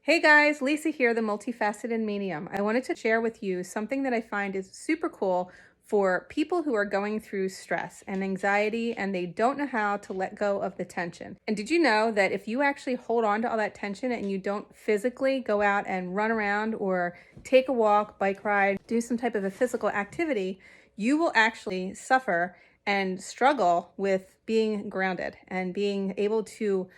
Hey guys, Lisa here, the Multifaceted Medium. I wanted to share with you something that I find is super cool for people who are going through stress and anxiety and they don't know how to let go of the tension. And did you know that if you actually hold on to all that tension and you don't physically go out and run around or take a walk, bike ride, do some type of a physical activity, you will actually suffer and struggle with being grounded and being able to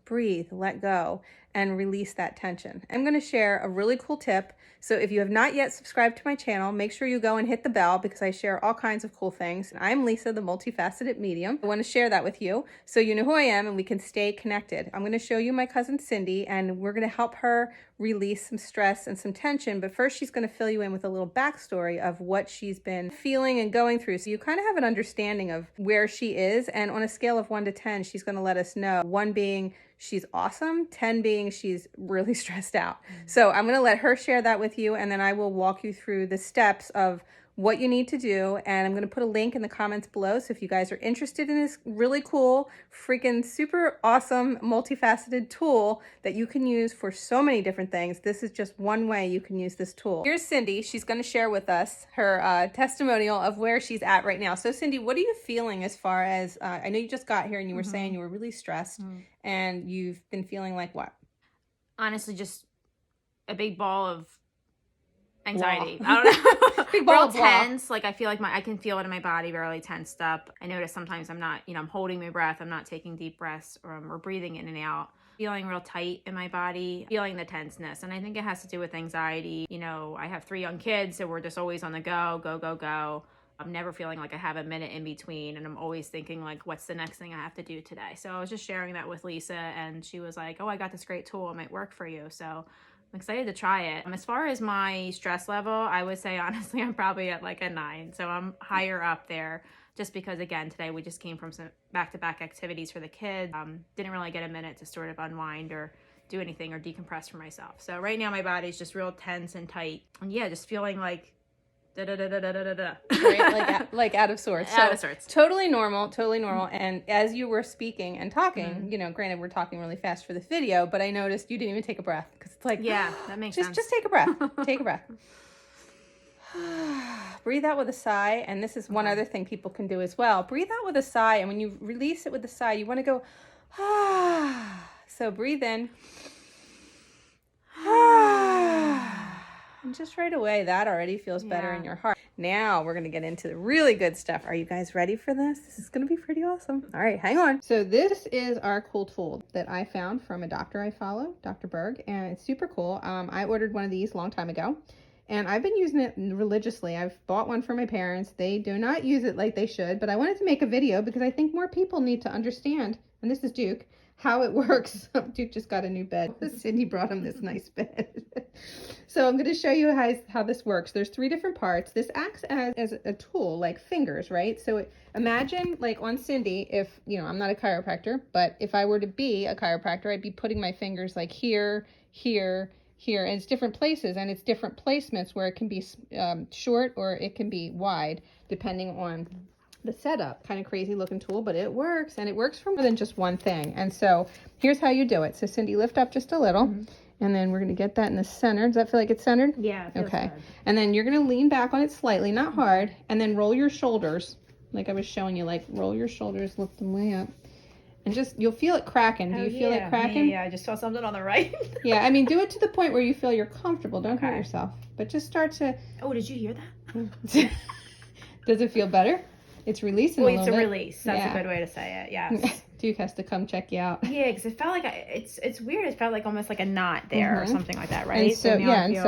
breathe, let go, and release that tension. I'm going to share a really cool tip. So if you have not yet subscribed to my channel, make sure you go and hit the bell because I share all kinds of cool things. I'm Lisa, the Multifaceted Medium. I want to share that with you so you know who I am and we can stay connected. I'm going to show you my cousin Cindy and we're going to help her release some stress and some tension. But first, she's going to fill you in with a little backstory of what she's been feeling and going through. So you kind of have an understanding of where she is. And on a scale of 1 to 10, she's going to let us know. 1 being she's awesome, 10 being she's really stressed out. So I'm going to let her share that with you, and then I will walk you through the steps of what you need to do, and I'm going to put a link in the comments below. So if you guys are interested in this really cool, freaking super awesome, multifaceted tool that you can use for so many different things, this is just one way you can use this tool. Here's Cindy. She's going to share with us her testimonial of where she's at right now. So Cindy, what are you feeling as far as, I know you just got here and you were saying you were really stressed and you've been feeling like what? Honestly, just a big ball of anxiety. I don't know. Big ball of tense. Like I feel like I can feel it in my body, really tensed up. I notice sometimes I'm not, I'm holding my breath. I'm not taking deep breaths or breathing in and out. Feeling real tight in my body, feeling the tenseness. And I think it has to do with anxiety. I have 3 young kids, so we're just always on the go. I'm never feeling like I have a minute in between, and I'm always thinking like, what's the next thing I have to do today? So I was just sharing that with Lisa, and she was like, oh, I got this great tool. It might work for you. So I'm excited to try it. As far as my stress level, I would say, honestly, I'm probably at like a 9. So I'm higher up there just because, again, today we just came from some back-to-back activities for the kids. Didn't really get a minute to sort of unwind or do anything or decompress for myself. So right now my body's just real tense and tight. And yeah, just feeling like right? like out of sorts. Out of sorts. Totally normal. And as you were speaking and talking, granted we're talking really fast for the video, but I noticed you didn't even take a breath because it's like, yeah, that makes sense. Just take a breath. Take a breath. Breathe out with a sigh. And this is one other thing people can do as well. Breathe out with a sigh. And when you release it with a sigh, you want to go, So breathe in. And just right away, that already feels better in your heart. Now we're going to get into the really good stuff. Are you guys ready for this? This is going to be pretty awesome. All right, hang on. So this is our cool tool that I found from a doctor I follow, Dr. Berg, and it's super cool. I ordered one of these a long time ago, and I've been using it religiously. I've bought one for my parents. They do not use it like they should, but I wanted to make a video because I think more people need to understand, and this is Duke, how it works. Duke just got a new bed. Cindy brought him this nice bed. So I'm going to show you how this works. There's 3 different parts. This acts as a tool, like fingers, right? So imagine like on Cindy, if, I'm not a chiropractor, but if I were to be a chiropractor, I'd be putting my fingers like here, here, here, and it's different places and it's different placements where it can be short or it can be wide, depending on the setup. Kind of crazy looking tool, but it works, and it works for more than just one thing. And so here's how you do it. So Cindy, lift up just a little, and then we're going to get that in the center. Does that feel like it's centered? Yeah, it feels okay good. And then you're going to lean back on it slightly, not hard, and then roll your shoulders like I was showing you. Like roll your shoulders, lift them way up, and just you'll feel it cracking. Do you feel it cracking? Yeah, I just saw something on the right. Yeah, I mean, do it to the point where you feel you're comfortable. Don't hurt yourself, but just start to. Oh, did you hear that? Does it feel better? It's releasing a little bit. It's a release. That's a good way to say it. Yes. Duke has to come check you out. Yeah, because it felt like it's weird. It felt like almost like a knot there or something like that, right? And so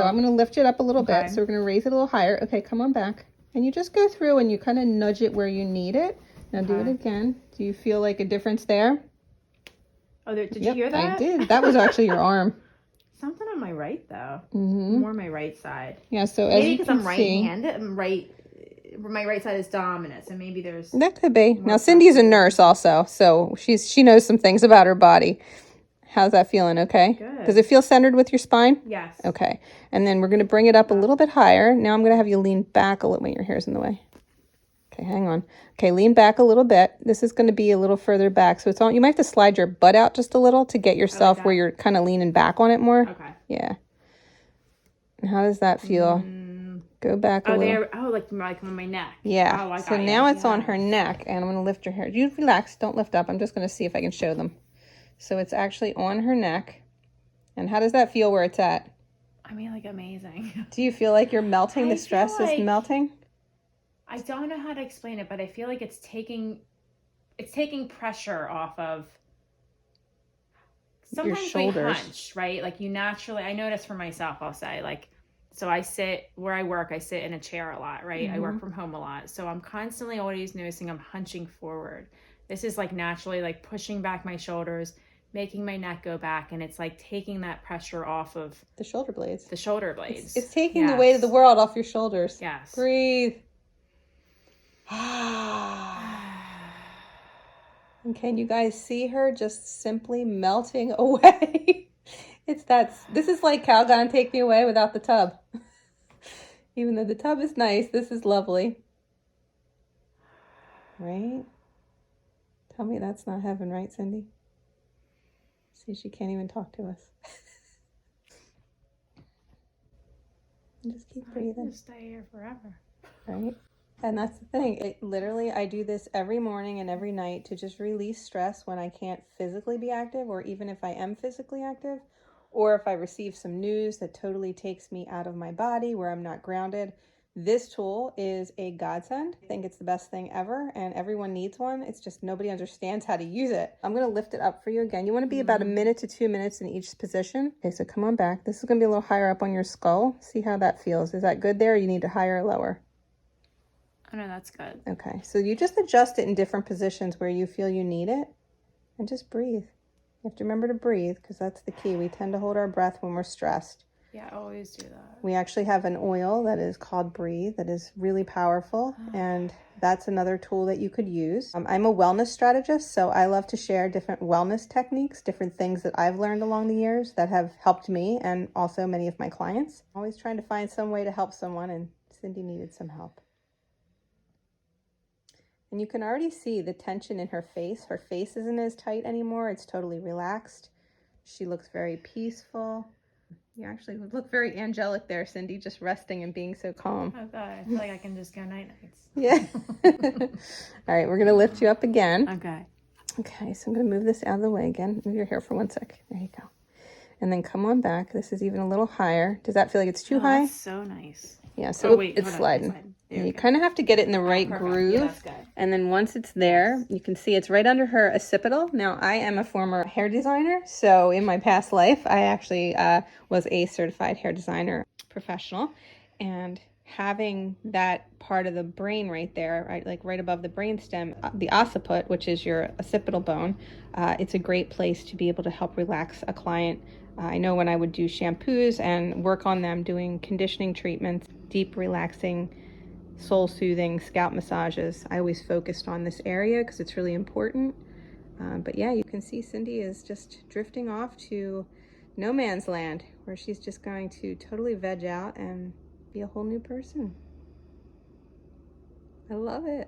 I'm going to lift it up a little bit. So we're going to raise it a little higher. Okay, come on back. And you just go through and you kind of nudge it where you need it. Now do it again. Do you feel like a difference there? Oh, did you hear that? I did. That was actually your arm. Something on my right though. More my right side. Yeah. So maybe because I'm right-handed, my right side is dominant, so maybe there's that could be. Now Cindy's a nurse also, so she knows some things about her body. How's that feeling? Okay. Good. Does it feel centered with your spine? Yes. Okay. And then we're going to bring it up a little bit higher. Now I'm going to have you lean back a little. Wait, your hair's in the way. Okay, hang on. Okay, lean back a little bit. This is going to be a little further back. So it's on, you might have to slide your butt out just a little to get yourself where you're kind of leaning back on it more. Okay. Yeah. And how does that feel? Go back a little. Oh, like on my neck. Yeah. Oh, So now it's on her neck, and I'm going to lift her hair. You relax. Don't lift up. I'm just going to see if I can show them. So it's actually on her neck. And how does that feel where it's at? I mean, like, amazing. Do you feel like you're melting? The stress is melting? I don't know how to explain it, but I feel like it's taking pressure off of sometimes your shoulders. We hunch, right? Like, you naturally, I notice for myself, I'll say, like, so I sit where I work, I sit in a chair a lot, right? I work from home a lot. So I'm constantly always noticing I'm hunching forward. This is like naturally like pushing back my shoulders, making my neck go back. And it's like taking that pressure off of the shoulder blades. The shoulder blades. It's taking the weight of the world off your shoulders. Yes. Breathe. And can you guys see her just simply melting away? This is like Calgon Take Me Away without the tub. Even though the tub is nice, this is lovely. Right? Tell me that's not heaven, right, Cindy? See, she can't even talk to us. Just keep breathing. I'm gonna stay here forever. Right? And that's the thing. I do this every morning and every night to just release stress when I can't physically be active, or even if I am physically active, or if I receive some news that totally takes me out of my body where I'm not grounded. This tool is a godsend. I think it's the best thing ever, and everyone needs one. It's just nobody understands how to use it. I'm going to lift it up for you again. You want to be about 1 minute to 2 minutes in each position. Okay, so come on back. This is going to be a little higher up on your skull. See how that feels. Is that good there, or you need to higher or lower? Oh, no, that's good. Okay, so you just adjust it in different positions where you feel you need it, and just breathe. You have to remember to breathe, because that's the key. We tend to hold our breath when we're stressed. Yeah, I always do that. We actually have an oil that is called Breathe that is really powerful, and that's another tool that you could use. I'm a wellness strategist, so I love to share different wellness techniques, different things that I've learned along the years that have helped me and also many of my clients. Always trying to find some way to help someone, and Cindy needed some help. And you can already see the tension in her face. Her face isn't as tight anymore. It's totally relaxed. She looks very peaceful. You actually look very angelic there, Cindy, just resting and being so calm. Oh, God. I feel like I can just go night-nights. Yeah. All right, we're going to lift you up again. Okay. Okay, so I'm going to move this out of the way again. Move your hair for 1 sec. There you go. And then come on back. This is even a little higher. Does that feel like it's too high? That's so nice. Yeah, so it's sliding. And you kind of have to get it in the right groove. Yeah, that's good. And then once it's there, you can see it's right under her occipital. Now, I am a former hair designer. So in my past life, I actually was a certified hair designer professional. And having that part of the brain right there, right, like right above the brainstem, the occiput, which is your occipital bone, it's a great place to be able to help relax a client. I know when I would do shampoos and work on them doing conditioning treatments, deep relaxing, soul soothing scalp massages, I always focused on this area because it's really important. But yeah, you can see Cindy is just drifting off to no man's land, where she's just going to totally veg out and be a whole new person. I love it.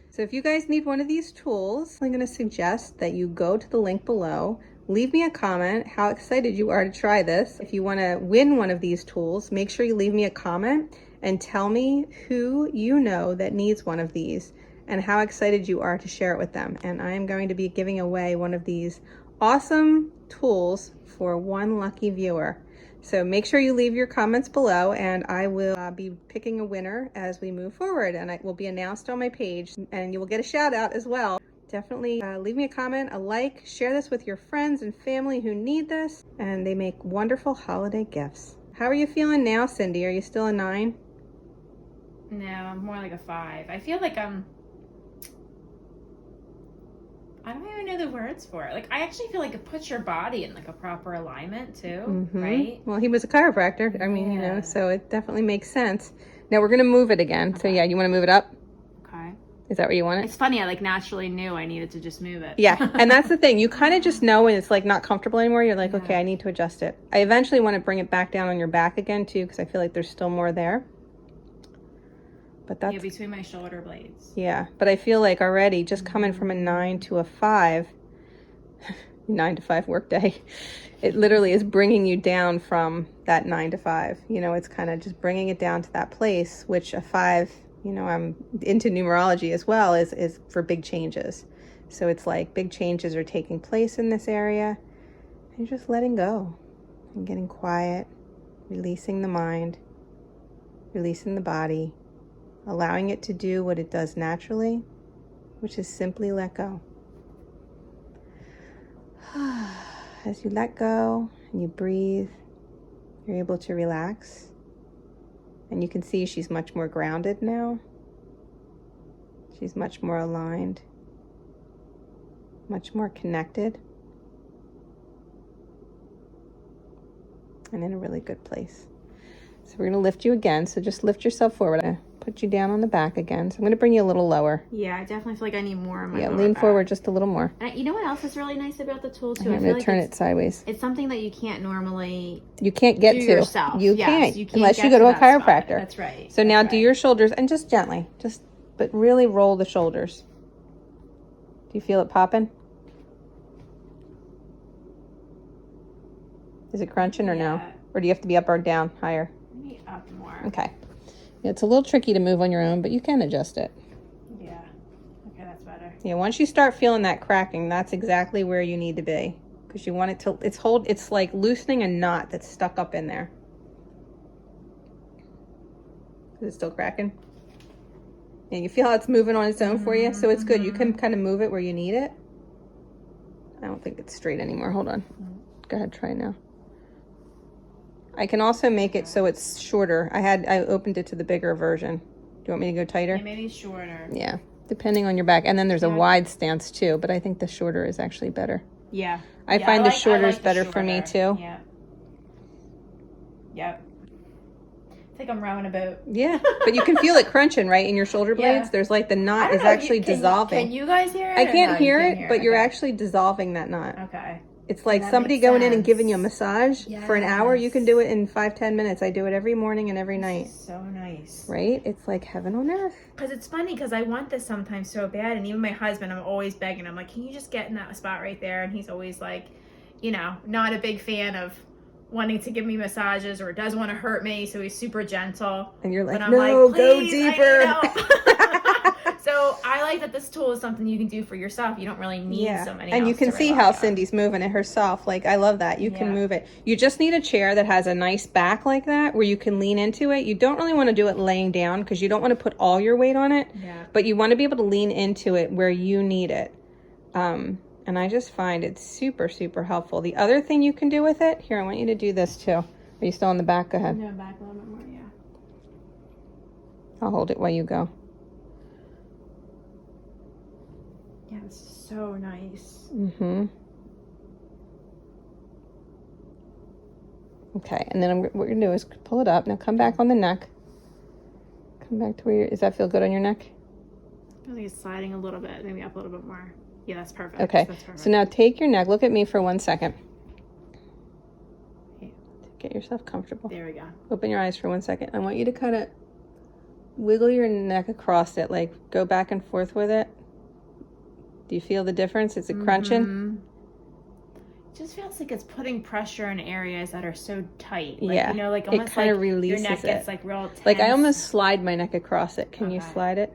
So if you guys need one of these tools, I'm going to suggest that you go to the link below. Leave me a comment how excited you are to try this. If you want to win one of these tools, make sure you leave me a comment and tell me who you know that needs one of these and how excited you are to share it with them. And I am going to be giving away one of these awesome tools for one lucky viewer. So make sure you leave your comments below, and I will be picking a winner as we move forward, and it will be announced on my page, and you will get a shout out as well. Definitely leave me a comment, a like, share this with your friends and family who need this, and they make wonderful holiday gifts. How are you feeling now, Cindy? Are you still a 9? No, I'm more like a 5. I feel like I don't even know the words for it. Like, I actually feel like it puts your body in like a proper alignment too, right? Well, he was a chiropractor. I mean, you know, so it definitely makes sense. Now we're going to move it again. Okay. So yeah, you want to move it up? Okay. Is that where you want it? It's funny. I like naturally knew I needed to just move it. Yeah. And that's the thing. You kind of just know when it's like not comfortable anymore. You're like, okay, I need to adjust it. I eventually want to bring it back down on your back again too, because I feel like there's still more there. but that's... Yeah, between my shoulder blades. Yeah, but I feel like already just coming from a 9 to a 5, 9 to 5 work day, it literally is bringing you down from that 9 to 5. You know, it's kind of just bringing it down to that place, which a 5, you know, I'm into numerology as well, is for big changes. So it's like big changes are taking place in this area, and just letting go and getting quiet, releasing the mind, releasing the body, allowing it to do what it does naturally, which is simply let go. As you let go and you breathe, you're able to relax. And you can see she's much more grounded now. She's much more aligned, much more connected, and in a really good place. So we're going to lift you again. So just lift yourself forward. I'm going to put you down on the back again. So I'm going to bring you a little lower. Yeah, I definitely feel like I need more in my Yeah, lower lean back. forward just a little more. And you know what else is really nice about the tool too? I'm going to turn it sideways. It's something that you can't normally You can't get do to yourself. You Yes, can't you can't unless get you go to a that spot. chiropractor. That's right. So now That's do right. your shoulders, and just gently, but really roll the shoulders. Do you feel it popping? Is it crunching or no? Yeah. Or do you have to be up or down, higher? Maybe up more. Okay. It's a little tricky to move on your own, but you can adjust it. Yeah. Okay, that's better. Yeah, once you start feeling that cracking, that's exactly where you need to be. Because you want it to, it's like loosening a knot that's stuck up in there. Is it still cracking? And you feel how it's moving on its own for you? So it's good. You can kind of move it where you need it. I don't think it's straight anymore. Hold on. Go ahead, try now. I can also make it so it's shorter. I opened it to the bigger version. Do you want me to go tighter? Yeah, maybe shorter. Yeah, depending on your back. And then there's a wide stance too, but I think the shorter is actually better. Yeah. I find the shorter is better for me too. Yeah. Yep. It's like I'm rowing a boat. Yeah, but you can feel it crunching, right, in your shoulder blades. Yeah. There's like the knot is actually dissolving. Can you guys hear it? I can't hear it, hear but you're Okay. actually dissolving that knot. Okay. It's like That somebody makes going in and sense. giving you a massage for an hour. You can Yes. do it in 5-10 minutes. I do it every morning and every night. So nice. Right? It's like heaven on earth. Because it's funny because I want this sometimes so bad. And even my husband, I'm always begging. I'm like, can you just get in that spot right there? And he's always like, you know, not a big fan of wanting to give me massages or doesn't want to hurt me. So he's super gentle. And you're like, But I'm no, like, go "Please, deeper. So I like that this tool is something you can do for yourself. You don't really need somebody else. And you can to see rely how on. Cindy's moving it herself. Like, I love that. You can Yeah. move it. You just need a chair that has a nice back like that where you can lean into it. You don't really want to do it laying down because you don't want to put all your weight on it. Yeah. But you want to be able to lean into it where you need it. And I just find it super, super helpful. The other thing you can do with it, here, I want you to do this too. Are you still on the back? Go ahead. No, back a little bit more, yeah. I'll hold it while you go. Yeah, it's so nice. Mm-hmm. Okay, and then what we're going to do is pull it up. Now come back on the neck. Come back to where you're... Does that feel good on your neck? I think it's sliding a little bit, maybe up a little bit more. Yeah, that's perfect. Okay, That's perfect. so now take your neck. Look at me for 1 second. Yeah. Get yourself comfortable. There we go. Open your eyes for 1 second. I want you to kind of wiggle your neck across it, like go back and forth with it. Do you feel the difference? Is it crunching? It just feels like it's putting pressure in areas that are so tight. Like, Yeah, you know, like it almost kind like of releases your neck it. gets like real tense. Like I almost slide my neck across it. Can you Okay. slide it?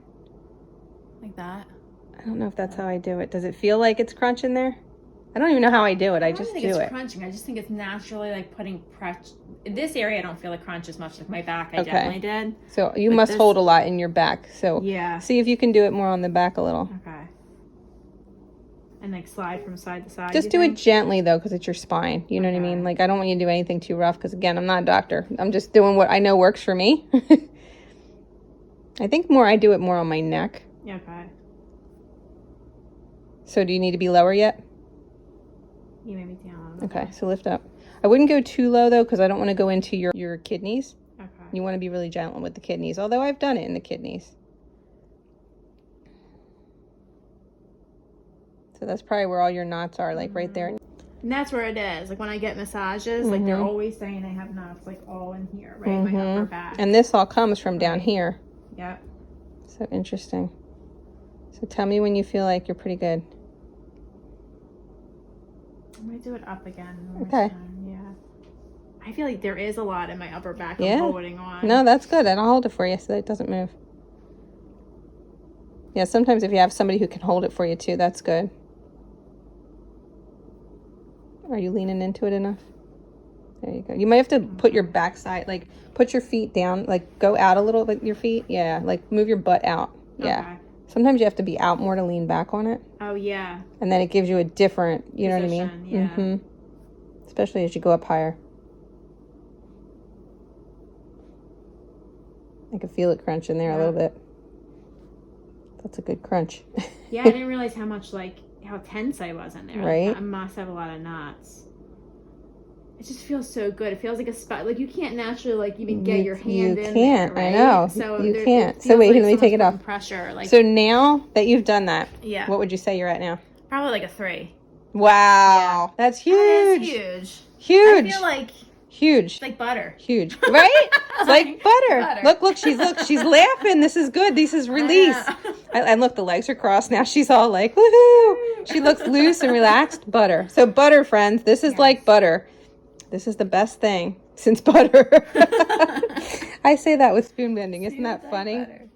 like that. I don't know if that's how I do it. Does it feel like it's crunching there? I don't even know how I do it. I just don't do think it. it's crunching. I just think it's naturally like putting pressure. In this area, I don't feel like crunch as much. Like my back, I Okay. definitely did. So you But must this- hold a lot in your back. So Yeah. see if you can do it more on the back a little. Okay. And like slide from side to side. Just you do think? it gently though, because it's your spine. You know what I mean? Okay. Like I don't want you to do anything too rough, because again, I'm not a doctor. I'm just doing what I know works for me. I think I do it more on my neck. Yeah, okay. So do you need to be lower yet? You maybe down a little Okay, bit. so lift up. I wouldn't go too low though, because I don't want to go into your kidneys. Okay. You want to be really gentle with the kidneys, although I've done it in the kidneys. So that's probably where all your knots are, like right there. And that's where it is. Like when I get massages, like they're Mhm. always saying I have knots like all in here, right? My upper back. And this all comes from down Right. here. Yep. So interesting. So tell me when you feel like you're pretty good. I'm going to do it up again. Okay. Yeah. I feel like there is a lot in my upper back Yeah. I'm holding on. No, that's good. And I'll hold it for you so that it doesn't move. Yeah, sometimes if you have somebody who can hold it for you too, that's good. Are you leaning into it enough? There you go. You might have to put your backside, like put your feet down, like go out a little bit, your feet. Yeah, like move your butt out. Yeah. Okay. Sometimes you have to be out more to lean back on it. Oh, yeah. And then it gives you a different, you know what I mean? Yeah. Mm-hmm. Especially as you go up higher. I can feel it crunch in there a little bit. That's a good crunch. Yeah, I didn't realize how tense I was in there. Right. Like, I must have a lot of knots. It just feels so good. It feels like a spot. Like you can't naturally even get your hand in can't, there, right? I know. So you can't. So wait, let me take it off. Pressure. So now that you've done that, yeah. What would you say you're at now? Probably like a 3. Wow. Yeah. That's huge. That is huge. Huge. I feel like huge. It's like butter. Huge. Right? It's like butter. Look, she's laughing. This is good. This is release. And look, the legs are crossed. Now she's all like, woohoo. She looks loose and relaxed. Butter. So butter, friends. This is like butter. This is the best thing since butter. I say that with spoon bending. Isn't that funny? Butter.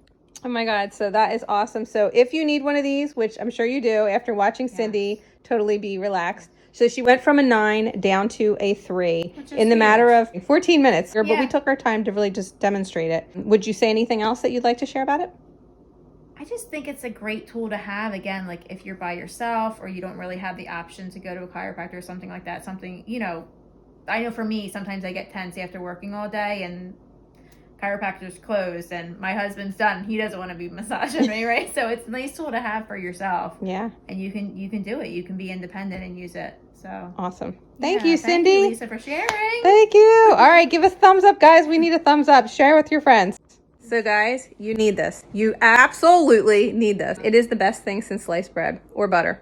Oh my God. So that is awesome. So if you need one of these, which I'm sure you do after watching Cindy totally be relaxed. So she went from a 9 down to a 3 in the matter of 14 minutes. But we took our time to really just demonstrate it. Would you say anything else that you'd like to share about it? I just think it's a great tool to have. Again, like if you're by yourself or you don't really have the option to go to a chiropractor or something like that. Something, I know for me, sometimes I get tense after working all day and chiropractor's closed and my husband's done. He doesn't want to be massaging me, right? So it's a nice tool to have for yourself. Yeah. And you can do it. You can be independent and use it. So awesome. Thank you, Cindy. Thank you, Lisa, for sharing. Thank you. All right, give us a thumbs up, guys. We need a thumbs up. Share with your friends. So guys, you need this. You absolutely need this. It is the best thing since sliced bread or butter.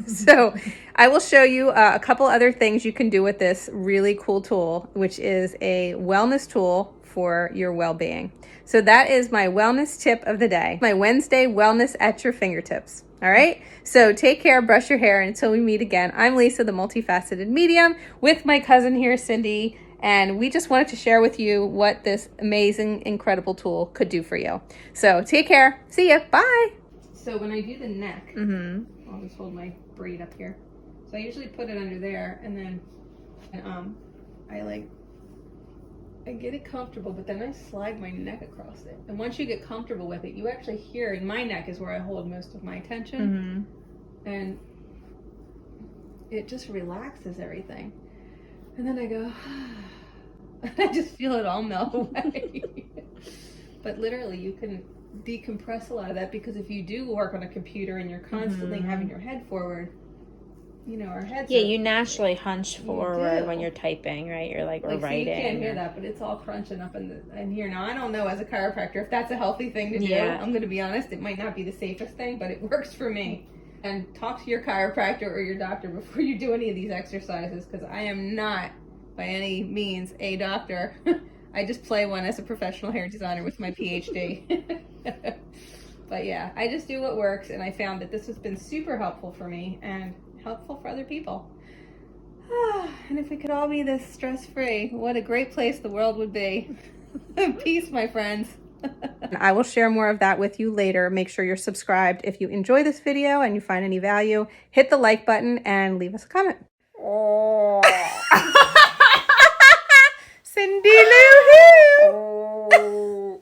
So I will show you a couple other things you can do with this really cool tool, which is a wellness tool for your well-being. So that is my wellness tip of the day, my Wednesday wellness at your fingertips. All right. So take care, brush your hair, and until we meet again. I'm Lisa, the multifaceted medium, with my cousin here, Cindy. And we just wanted to share with you what this amazing, incredible tool could do for you. So take care. See ya. Bye. So when I do the neck, I'll just hold my braid up here. So I usually put it under there, and then I get it comfortable, but then I slide my neck across it. And once you get comfortable with it, you actually hear, in my neck is where I hold most of my attention. And it just relaxes everything. And then I go, I just feel it all melt away. But literally, you can decompress a lot of that, because if you do work on a computer and you're constantly having your head forward, our heads you naturally hunch forward when you're typing, right? You're like, we're writing. So you can't hear that, but it's all crunching up in here. Now, I don't know as a chiropractor if that's a healthy thing to do. I'm going to be honest, it might not be the safest thing, but it works for me. And talk to your chiropractor or your doctor before you do any of these exercises, because I am not by any means a doctor. I just play one as a professional hair designer with my PhD. But yeah, I just do what works, and I found that this has been super helpful for me and helpful for other people. And if we could all be this stress-free, what a great place the world would be. Peace, my friends. I will share more of that with you later. Make sure you're subscribed. If you enjoy this video and you find any value, hit the like button and leave us a comment. Oh. Cindy Lou Who.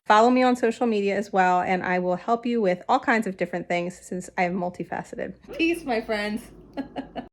Follow me on social media as well, and I will help you with all kinds of different things since I am multifaceted. Peace, my friends.